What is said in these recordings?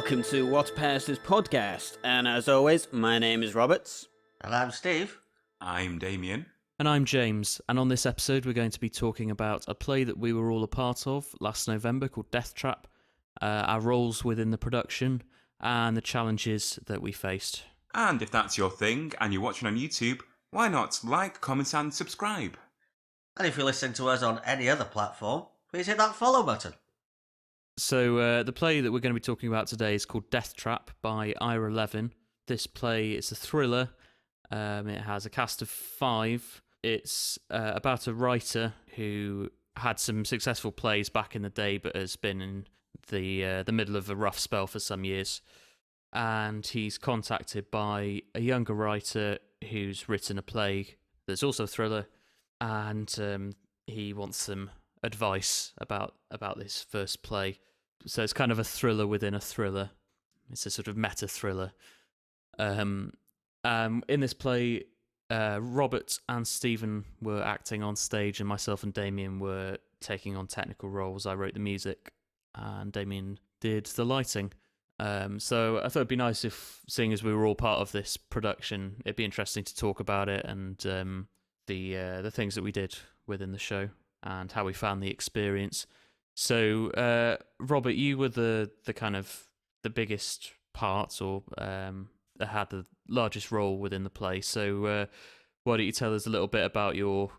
welcome to What Passes podcast, and as always, my name is Roberts. And I'm Steve. I'm Damian. And I'm James, and on this episode we're going to be talking about a play that we were all a part of last November called Deathtrap, our roles within the production, and the challenges that we faced. And if that's your thing, and you're watching on YouTube, why not like, comment and subscribe? And if you're listening to us on any other platform, please hit that follow button. So the play that we're going to be talking about today is called Deathtrap by Ira Levin. This play is a thriller. It has a cast of 5. It's about a writer who had some successful plays back in the day, but has been in the middle of a rough spell for some years. And he's contacted by a younger writer who's written a play that's also a thriller, and he wants some advice about this first play. So it's kind of a thriller within a thriller. It's a sort of meta thriller. In this play, Robert and Stephen were acting on stage, and myself and Damian were taking on technical roles. I wrote the music, and Damian did the lighting. So I thought it'd be nice if, seeing as we were all part of this production, it'd be interesting to talk about it and the things that we did within the show and how we found the experience. So, Robert, you were the kind of the biggest part, or had the largest role within the play. So, why don't you tell us a little bit about your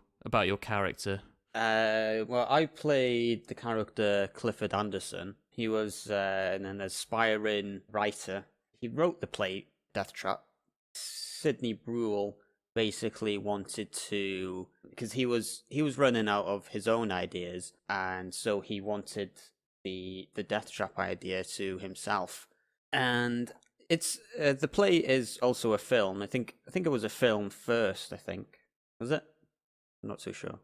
character? Well, I played the character Clifford Anderson. He was an aspiring writer. He wrote the play Deathtrap. Sidney Brule basically wanted to, because he was running out of his own ideas, and so he wanted the Deathtrap idea to himself. And it's the play is also a film. I think it was a film first. Was it? I'm not so sure.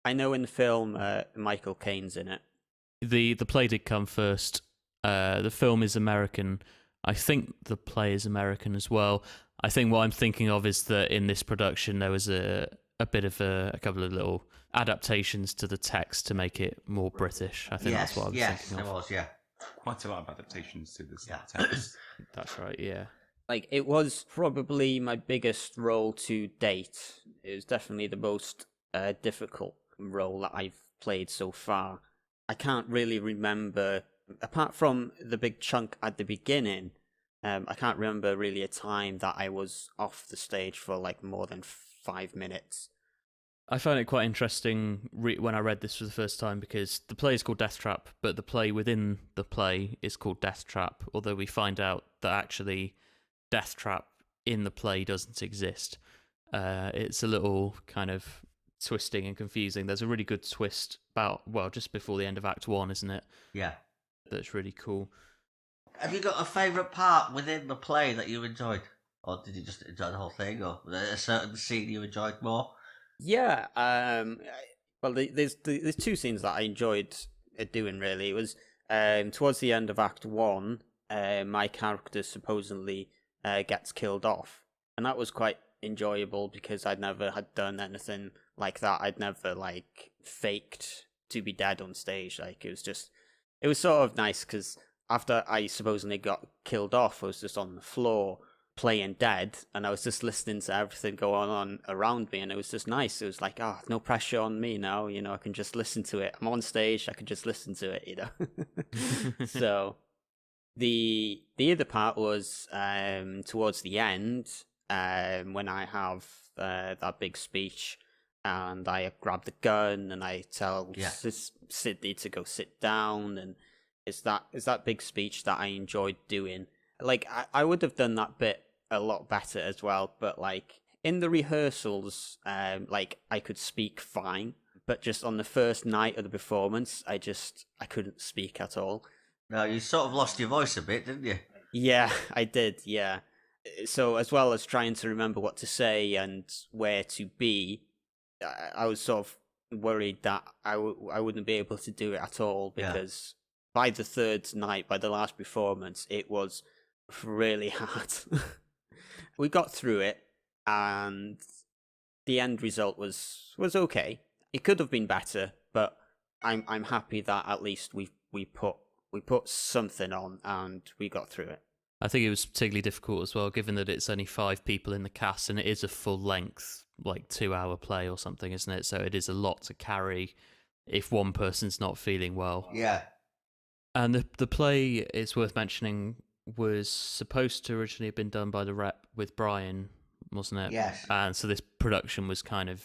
I know in the film Michael Caine's in it. The play did come first. The film is American. I think the play is American as well. I think what I'm thinking of is that in this production there was a bit of a couple of little adaptations to the text to make it more British. I think that's what I was thinking of. Yes, there was, yeah. Quite a lot of adaptations to this text. That's right, yeah. Like, it was probably my biggest role to date. It was definitely the most difficult role that I've played so far. I can't really remember, apart from the big chunk at the beginning, I can't remember really a time that I was off the stage for like more than 5 minutes. I found it quite interesting when I read this for the first time, because the play is called Deathtrap, but the play within the play is called Deathtrap, although we find out that actually Deathtrap in the play doesn't exist. It's a little kind of twisting and confusing. There's a really good twist just before the end of Act 1, isn't it? Yeah. That's really cool. Have you got a favourite part within the play that you enjoyed? Or did you just enjoy the whole thing? Or was there a certain scene you enjoyed more? Yeah, well, there's 2 scenes that I enjoyed doing, really. It was towards the end of Act 1, my character supposedly gets killed off. And that was quite enjoyable because I'd never had done anything like that. I'd never, faked to be dead on stage. It was sort of nice because after I supposedly got killed off, I was just on the floor playing dead, and I was just listening to everything going on around me, and it was just nice. It was like, no pressure on me now, I can just listen to it. I'm on stage, I can just listen to it, So the other part was towards the end, when I have that big speech, and I grab the gun and I tell Sidney to go sit down, and it's that big speech that I enjoyed doing. I would have done that bit a lot better as well, but in the rehearsals, I could speak fine, but just on the first night of the performance, I couldn't speak at all. No, you sort of lost your voice a bit, didn't you? Yeah, I did, yeah. So as well as trying to remember what to say and where to be, I was sort of worried that I wouldn't be able to do it at all, because by the third night, by the last performance, it was really hard. We got through it, and the end result was okay. It could have been better, but I'm happy that at least we put we put something on and we got through it. I think it was particularly difficult as well, given that it's only 5 people in the cast and it is a full length, like 2-hour play or something, isn't it? So it is a lot to carry if one person's not feeling well. Yeah. And the play, it's worth mentioning, was supposed to originally have been done by the Rep with Brian, wasn't it? Yes. And so this production was kind of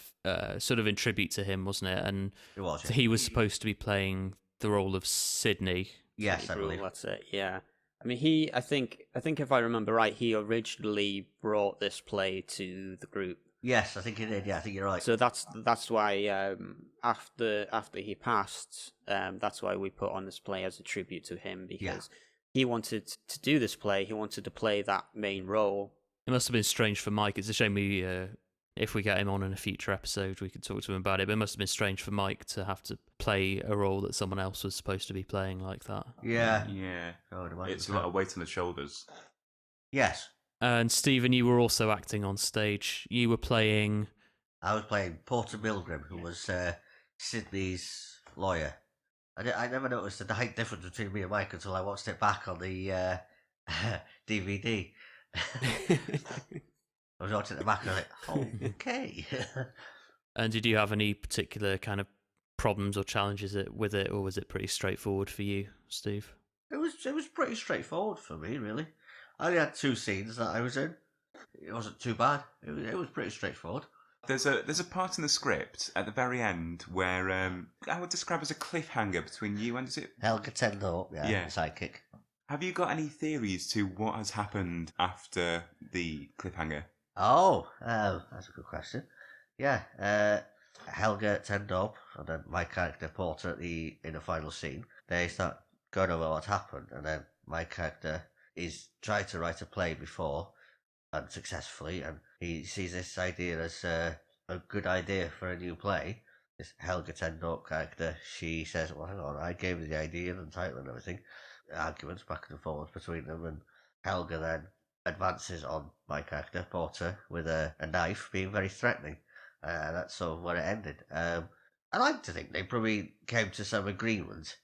sort of in tribute to him, wasn't it? And It was. so he was supposed to be playing the role of Sydney. Yes, I Rule, believe. that's it. Yeah. I mean, I think if I remember right, he originally brought this play to the group. Yes, I think he did. Yeah, I think you're right. So that's why after he passed, that's why we put on this play as a tribute to him, because he wanted to do this play. He wanted to play that main role. It must have been strange for Mike. It's a shame we, if we get him on in a future episode, we could talk to him about it. But it must have been strange for Mike to have to play a role that someone else was supposed to be playing like that. Yeah. Yeah. I would imagine It's a so. lot of weight on the shoulders. Yes. And Stephen, you were also acting on stage. You were playing... I was playing Porter Milgram, who was Sydney's lawyer. I never noticed the height difference between me and Mike until I watched it back on the DVD. I was watching it back and I was like, oh, okay. And did you have any particular kind of problems or challenges with it, or was it pretty straightforward for you, Steve? It was pretty straightforward for me, really. I only had 2 scenes that I was in. It wasn't too bad. It was pretty straightforward. There's a part in the script at the very end where I would describe as a cliffhanger between you and, is it? Helga Tendo, Yeah. sidekick. Have you got any theories to what has happened after the cliffhanger? Oh, that's a good question. Yeah, Helga Tendorp and then my character Porter in the final scene, they start going over what's happened, and then my character is trying to write a play before, unsuccessfully, and he sees this idea as a good idea for a new play. This Helga Tendorp character, she says, well, hang on, I gave her the idea and the title and everything. Arguments back and forth between them, and Helga then advances on my character, Porter, with a knife, being very threatening. That's sort of where it ended. I like to think they probably came to some agreement.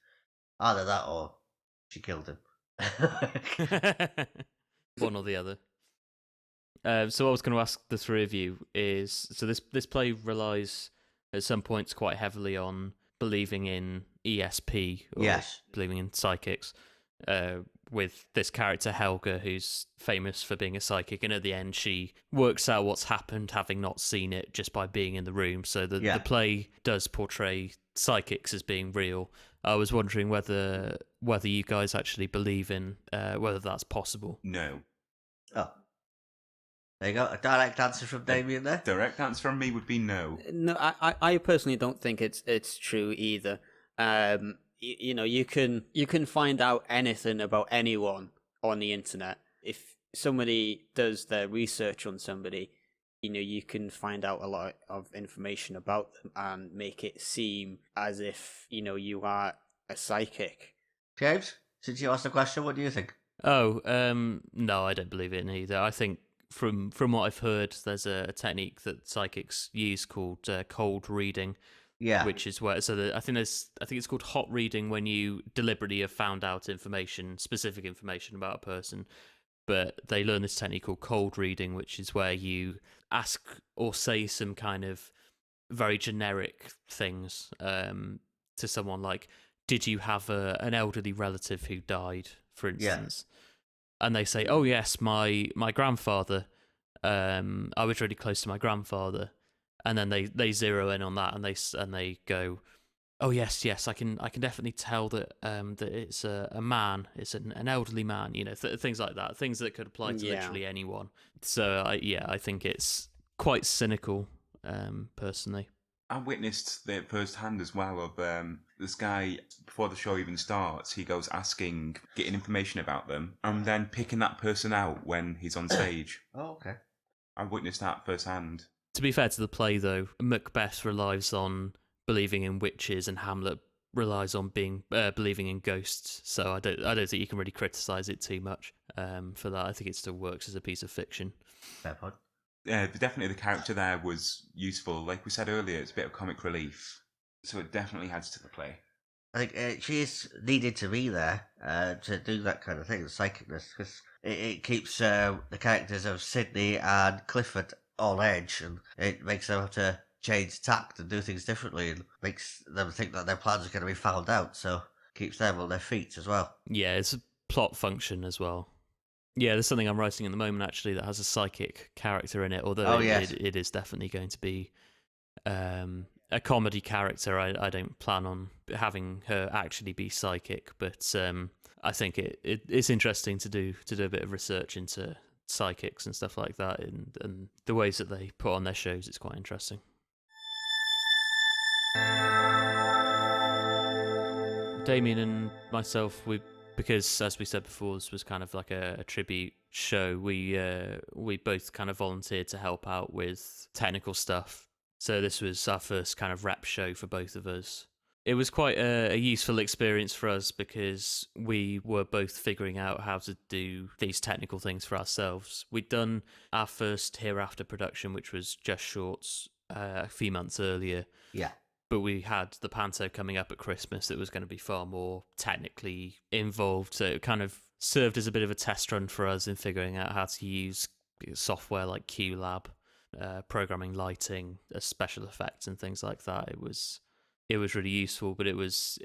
Either that or she killed him. One or the other. So what I was going to ask the three of you is, so this play relies at some points quite heavily on believing in ESP, or Yes. believing in psychics, with this character Helga, who's famous for being a psychic, and at the end she works out what's happened having not seen it just by being in the room. So the play does portray psychics as being real. I was wondering whether you guys actually believe in whether that's possible. No. Oh. There you go, a direct answer from Damian there. Direct answer from me would be no. No, I personally don't think it's true either. You can find out anything about anyone on the internet. If somebody does their research on somebody, you can find out a lot of information about them and make it seem as if you are a psychic. James, since you asked the question, what do you think? Oh, no, I don't believe it in either. I think from what I've heard, there's a technique that psychics use called cold reading. Yeah. Which is where, I think it's called hot reading, when you deliberately have found out specific information about a person. But they learn this technique called cold reading, which is where you ask or say some kind of very generic things to someone, like, did you have an elderly relative who died, for instance? Yeah. And they say, oh yes, my grandfather. I was really close to my grandfather. And then they zero in on that, and they go, oh yes, I can definitely tell that that it's a man, it's an elderly man, things like that, things that could apply to literally anyone. So I think it's quite cynical, personally. I witnessed that firsthand as well of this guy, before the show even starts, he goes getting information about them, and then picking that person out when he's on stage. Oh, okay. I witnessed that firsthand. To be fair to the play, though, Macbeth relies on believing in witches, and Hamlet relies on believing in ghosts. So I don't think you can really criticise it too much for that. I think it still works as a piece of fiction. Fair point. Yeah, definitely the character there was useful. Like we said earlier, it's a bit of comic relief, so it definitely adds to the play. I think she is needed to be there to do that kind of thing, the psychicness, because it keeps the characters of Sydney and Clifford on edge, and it makes them have to change tact and do things differently, and makes them think that their plans are going to be found out, so keeps them on their feet as well. Yeah, it's a plot function as well. Yeah, there's something I'm writing at the moment actually that has a psychic character in it, although it is definitely going to be a comedy character. I don't plan on having her actually be psychic, but I think it's interesting to do a bit of research into psychics and stuff like that, and the ways that they put on their shows. It's quite interesting. Damian and myself, because as we said before, this was kind of like a tribute show. We both kind of volunteered to help out with technical stuff. So this was our first kind of rep show for both of us. It was quite a useful experience for us because we were both figuring out how to do these technical things for ourselves. We'd done our first Hereafter production, which was Just Shorts, a few months earlier. Yeah. But we had the Panto coming up at Christmas that was going to be far more technically involved. So it kind of served as a bit of a test run for us in figuring out how to use software like QLab, programming lighting, special effects and things like that. It was really useful, but it was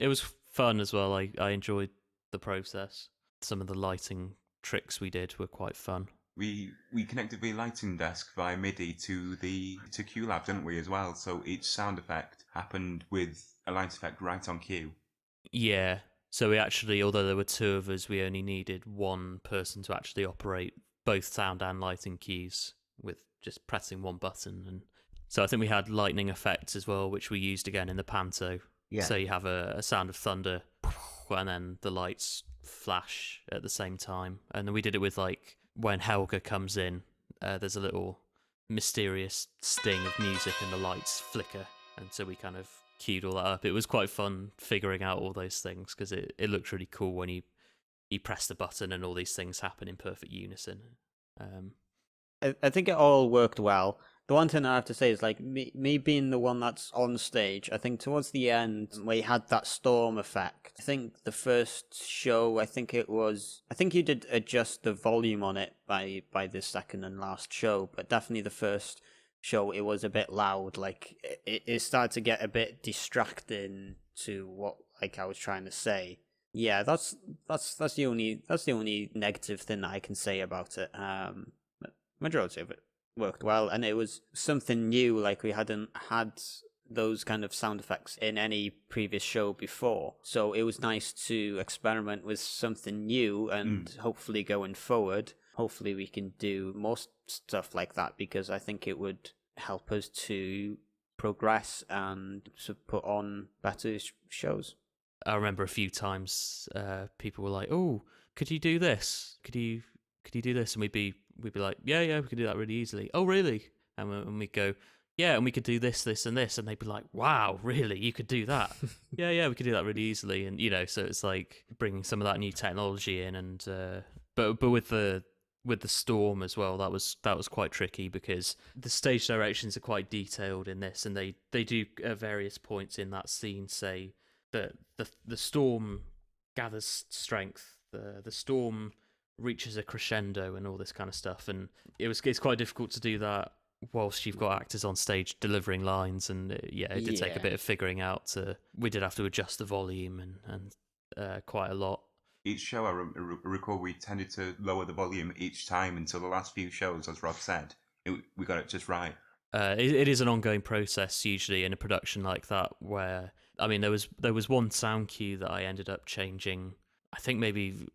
fun as well. I enjoyed the process. Some of the lighting tricks we did were quite fun. We connected the lighting desk via MIDI to QLab, didn't we, as well? So each sound effect happened with a light effect right on cue. Yeah. So we actually, although there were two of us, we only needed one person to actually operate both sound and lighting cues with just pressing one button. And so I think we had lightning effects as well, which we used again in the Panto. Yeah. So you have a sound of thunder, and then the lights flash at the same time. And then we did it with like when Helga comes in, there's a little mysterious sting of music and the lights flicker. And so we kind of queued all that up. It was quite fun figuring out all those things because it looked really cool when you press the button and all these things happen in perfect unison. I think it all worked well. The one thing I have to say is, like, me being the one that's on stage, I think towards the end, we had that storm effect. I think the first show, I think you did adjust the volume on it by the second and last show, but definitely the first show, it was a bit loud. Like, it started to get a bit distracting to what, like, I was trying to say. Yeah, that's the only negative thing that I can say about it. Majority of it worked well, and it was something new. Like, we hadn't had those kind of sound effects in any previous show before, so it was nice to experiment with something new. And hopefully going forward, hopefully we can do more stuff like that, because I think it would help us to progress and to put on better shows. I remember a few times people were like, "Oh, could you do this? Could you do this?" And we'd be like, yeah, we could do that really easily. Oh, really? And we'd go, yeah, and we could do this, and this. And they'd be like, wow, really? You could do that? yeah, we could do that really easily. And, so it's like bringing some of that new technology in. And but with the storm as well, that was quite tricky because the stage directions are quite detailed in this. And they do at various points in that scene say that the storm gathers strength. The storm reaches a crescendo and all this kind of stuff, and it's quite difficult to do that whilst you've got actors on stage delivering lines, and it did take a bit of figuring out. We did have to adjust the volume and quite a lot. Each show, I recall we tended to lower the volume each time until the last few shows, as Rob said. We got it just right. It is an ongoing process usually in a production like that, where there was one sound cue that I ended up changing. I think maybe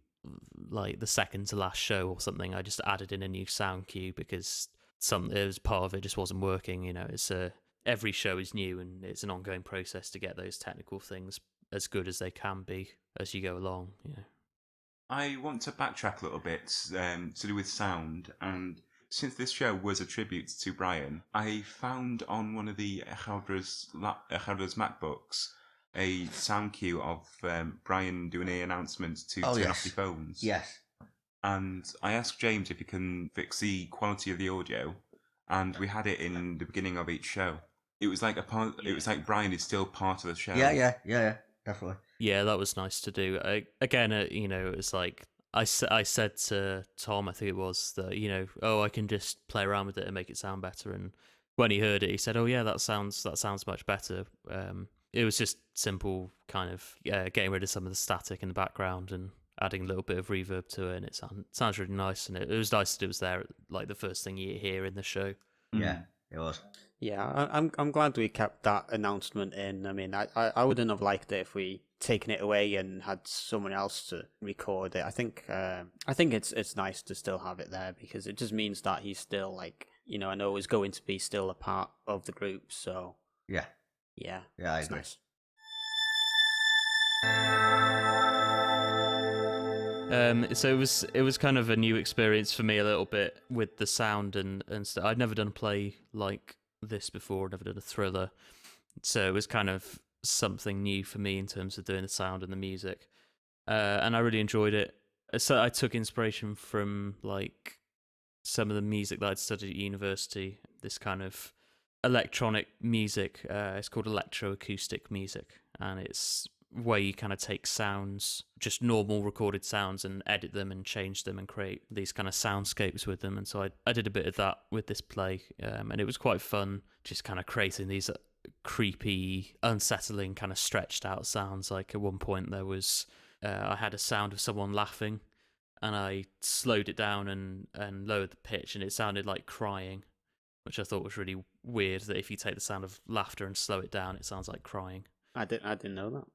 like the second to last show or something. I just added in a new sound cue because part of it just wasn't working. It's every show is new, and it's an ongoing process to get those technical things as good as they can be as you go along. I want to backtrack a little bit to do with sound, and since this show was a tribute to Brian, I found on one of the Ucheldre's MacBooks a sound cue of Brian doing an announcement to turn off your phones. Yes. And I asked James if he can fix the quality of the audio, and we had it in the beginning of each show. It was like Brian is still part of the show. Yeah. definitely. Yeah, that was nice to do. Again, it was like I said to Tom, I think it was that I can just play around with it and make it sound better. And when he heard it, he said, "Oh yeah, that sounds much better." It was just simple, kind of getting rid of some of the static in the background and adding a little bit of reverb to it, and it sounds really nice. And it was nice that it was there, like the first thing you hear in the show. Yeah, it was. Yeah, I'm glad we kept that announcement in. I mean, I wouldn't have liked it if we taken it away and had someone else to record it. I think it's nice to still have it there because it just means that he's still like I know is going to be still a part of the group. So yeah, I agree. Nice. So it was kind of a new experience for me a little bit with the sound and stuff. I'd never done a play like this before, never done a thriller, so it was kind of something new for me in terms of doing the sound and the music, and I really enjoyed it. So I took inspiration from like some of the music that I'd studied at university, this kind of electronic music. It's called electroacoustic music, and it's where you kind of take sounds, just normal recorded sounds, and edit them and change them and create these kind of soundscapes with them. And so I did a bit of that with this play, and it was quite fun, just kind of creating these creepy, unsettling, kind of stretched out sounds. Like at one point there was, I had a sound of someone laughing, and I slowed it down and lowered the pitch, and it sounded like crying, which I thought was really weird, that if you take the sound of laughter and slow it down, it sounds like crying. I didn't know that.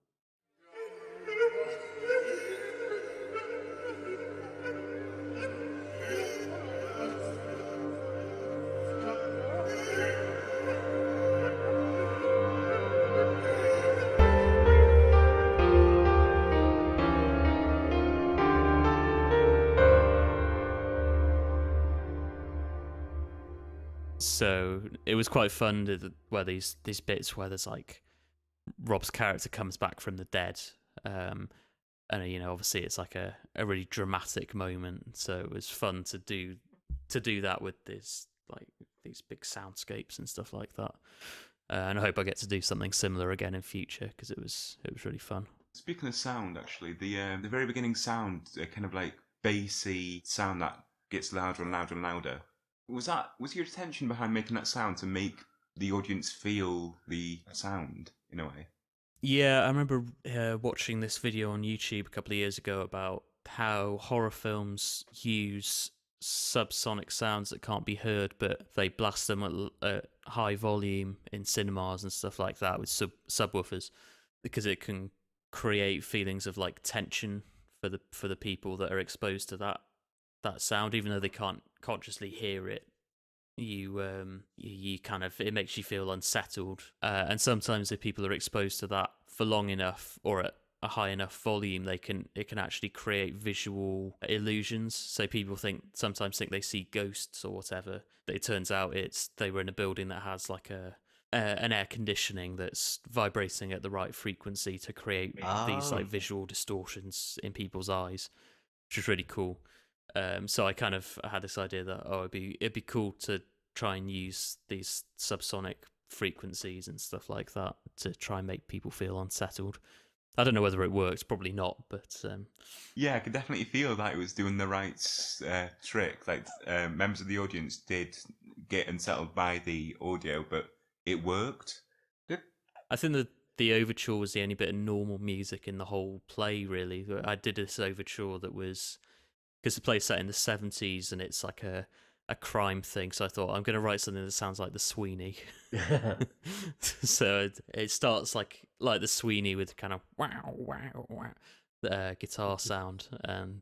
So it was quite fun where these bits where there's like Rob's character comes back from the dead, and obviously it's like a really dramatic moment. So it was fun to do that with these big soundscapes and stuff like that. And I hope I get to do something similar again in future because it was really fun. Speaking of sound, actually, the very beginning sound, kind of like bassy sound that gets louder and louder and louder. Was your intention behind making that sound to make the audience feel the sound in a way? Yeah, I remember watching this video on YouTube a couple of years ago about how horror films use subsonic sounds that can't be heard, but they blast them at high volume in cinemas and stuff like that with subwoofers, because it can create feelings of like tension for the people that are exposed to that sound, even though they can't consciously hear it. You kind of, it makes you feel unsettled, and sometimes if people are exposed to that for long enough or at a high enough volume, it can actually create visual illusions. So people sometimes think they see ghosts or whatever, but it turns out they were in a building that has like an air conditioning that's vibrating at the right frequency to create these like visual distortions in people's eyes, which is really cool. So I kind of had this idea that it'd be cool to try and use these subsonic frequencies and stuff like that to try and make people feel unsettled. I don't know whether it works, probably not, but yeah, I could definitely feel that it was doing the right trick. Like members of the audience did get unsettled by the audio, but it worked. I think that the overture was the only bit of normal music in the whole play, really. I did this overture that was, because the play's set in the 70s and it's like a crime thing, so I thought I'm going to write something that sounds like the Sweeney. So it starts like the Sweeney with kind of wow wow wow guitar sound, and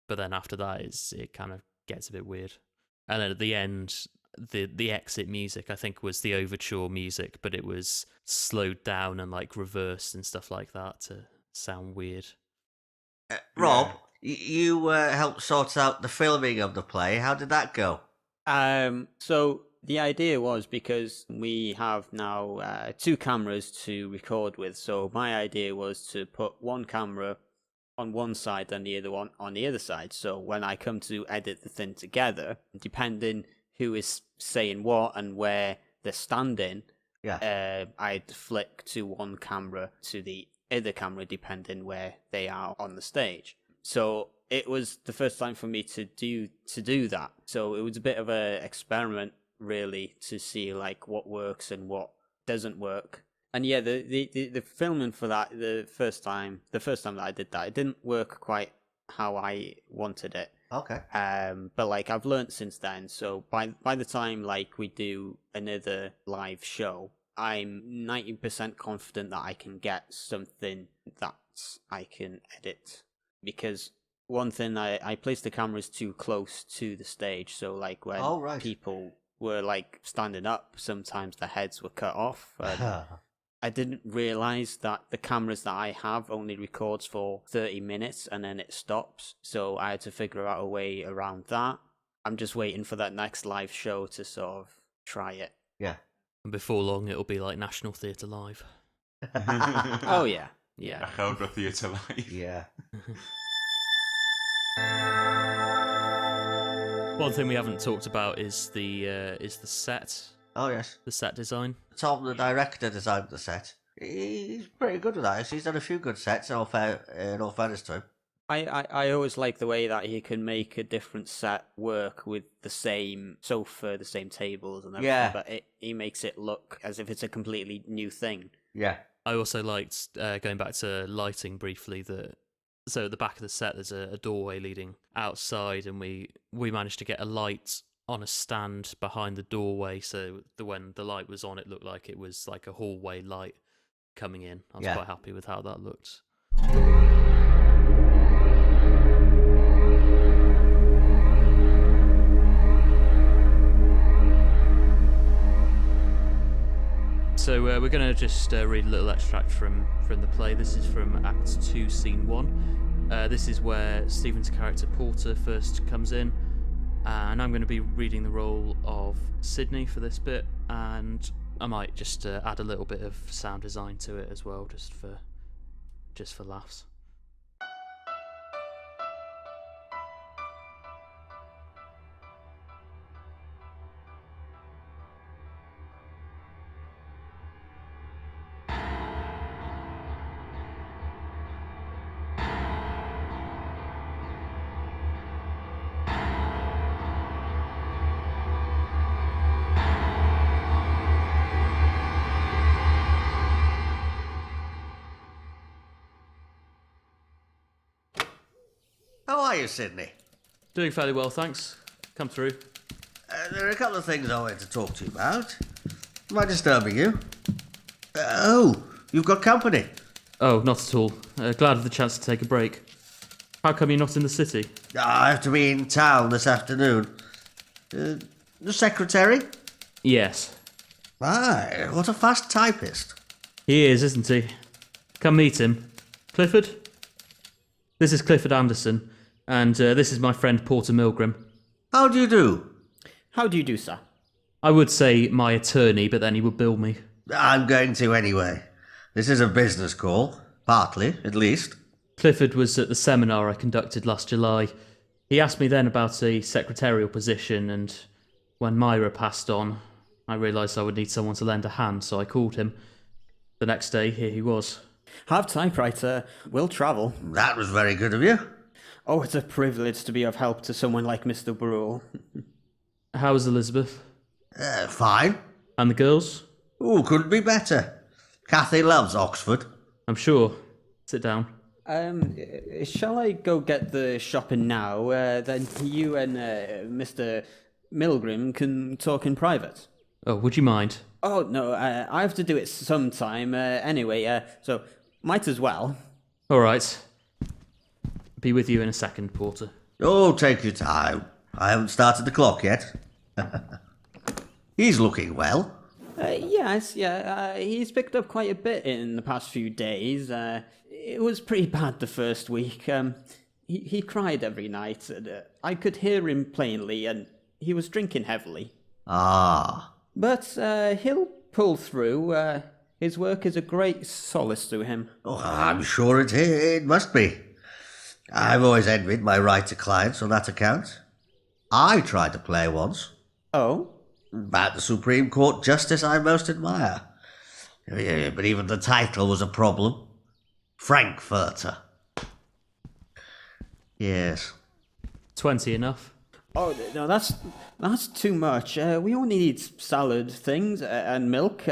but then after that it kind of gets a bit weird, and then at the end the exit music I think was the overture music, but it was slowed down and like reversed and stuff like that to sound weird. Rob, you helped sort out the filming of the play. How did that go? So the idea was, because we have now 2 cameras to record with, so my idea was to put one camera on one side and the other one on the other side. So when I come to edit the thing together, depending who is saying what and where they're standing, I'd flick to one camera to the other camera depending where they are on the stage. So it was the first time for me to do that. So it was a bit of an experiment, really, to see like what works and what doesn't work. And yeah, the filming for that, the first time that I did that, it didn't work quite how I wanted it. Okay. But like I've learned since then. So by the time like we do another live show, I'm 90% confident that I can get something that I can edit. Because one thing, I placed the cameras too close to the stage, so like when people were like standing up, sometimes the heads were cut off. I didn't realise that the cameras that I have only records for 30 minutes and then it stops, so I had to figure out a way around that. I'm just waiting for that next live show to sort of try it. Yeah. And before long, it'll be like National Theatre Live. Oh yeah. Yeah. Ucheldre Theatre Live. Yeah. One thing we haven't talked about is the set. Oh, yes. The set design. Tom, the director, designed the set. He's pretty good at that. He's done a few good sets, in all fairness to him. I always like the way that he can make a different set work with the same sofa, the same tables and everything, Yeah. but he makes it look as if it's a completely new thing. Yeah. I also liked, going back to lighting briefly, so at the back of the set there's a doorway leading outside, and we managed to get a light on a stand behind the doorway, so when the light was on, it looked like it was like a hallway light coming in. I was quite happy with how that looked. So we're going to just read a little extract from the play. This is from Act 2, Scene 1. This is where Stephen's character Porter first comes in, and I'm going to be reading the role of Sydney for this bit, and I might just add a little bit of sound design to it as well, just for laughs. How are you, Sydney? Doing fairly well, thanks. Come through. There are a couple of things I wanted to talk to you about. Am I disturbing you? Oh, you've got company. Oh, not at all. Glad of the chance to take a break. How come you're not in the city? I have to be in town this afternoon. The secretary? Yes. My, what a fast typist. He is, isn't he? Come meet him. Clifford? This is Clifford Anderson, and this is my friend Porter Milgram. How do you do? How do you do, sir? I would say my attorney, but then he would bill me. I'm going to anyway. This is a business call. Partly, at least. Clifford was at the seminar I conducted last July. He asked me then about a secretarial position, and when Myra passed on, I realised I would need someone to lend a hand, so I called him. The next day, here he was. Have typewriter, will travel. That was very good of you. Oh, it's a privilege to be of help to someone like Mr. Brule. How's Elizabeth? Fine. And the girls? Ooh, couldn't be better. Kathy loves Oxford. I'm sure. Sit down. Shall I go get the shopping now? Then you and Mr. Milgram can talk in private. Oh, would you mind? Oh, no, I have to do it sometime anyway, so might as well. All right. Be with you in a second, Porter. Oh, take your time. I haven't started the clock yet. He's looking well. Yes, he's picked up quite a bit in the past few days. It was pretty bad the first week. He cried every night. I could hear him plainly, and he was drinking heavily. Ah. But he'll pull through. His work is a great solace to him. Oh, I'm sure it must be. I've always envied my writer clients on that account. I tried to play once. Oh? About the Supreme Court Justice I most admire. But even the title was a problem. Frankfurter. Yes. 20 enough? Oh no, that's too much. We only need salad things and milk.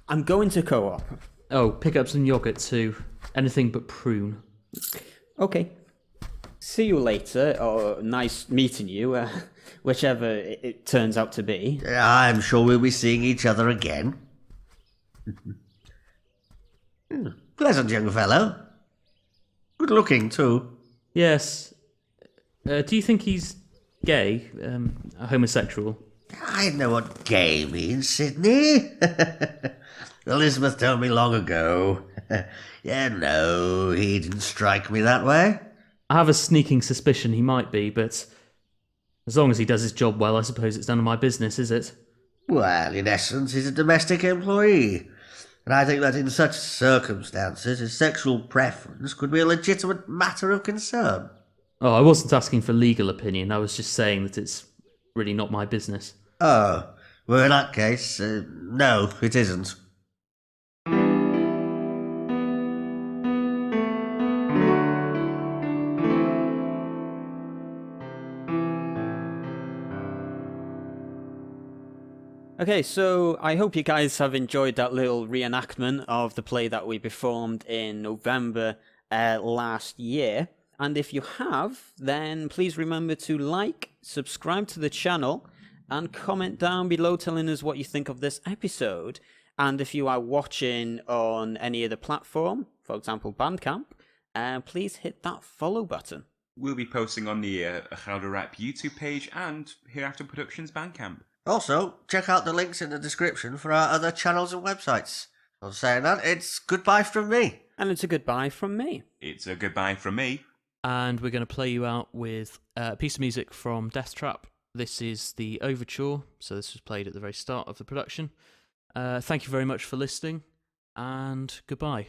I'm going to co-op. Oh, pick up some yogurt too. Anything but prune. Okay. See you later, or nice meeting you, whichever it turns out to be. I'm sure we'll be seeing each other again. Pleasant young fellow. Good looking, too. Yes. Do you think he's gay? Homosexual? I know what gay means, Sydney. Elizabeth told me long ago. Yeah, no, he didn't strike me that way. I have a sneaking suspicion he might be, but as long as he does his job well, I suppose it's none of my business, is it? Well, in essence, he's a domestic employee. And I think that in such circumstances, his sexual preference could be a legitimate matter of concern. Oh, I wasn't asking for legal opinion. I was just saying that it's really not my business. Oh, well, in that case, no, it isn't. Okay, so I hope you guys have enjoyed that little reenactment of the play that we performed in November last year. And if you have, then please remember to like, subscribe to the channel, and comment down below telling us what you think of this episode. And if you are watching on any other platform, for example Bandcamp, please hit that follow button. We'll be posting on the Ucheldre Rep YouTube page and Hereafter Productions Bandcamp. Also, check out the links in the description for our other channels and websites. On saying that, it's goodbye from me. And it's a goodbye from me. It's a goodbye from me. And we're going to play you out with a piece of music from Deathtrap. This is the overture, so this was played at the very start of the production. Thank you very much for listening, and goodbye.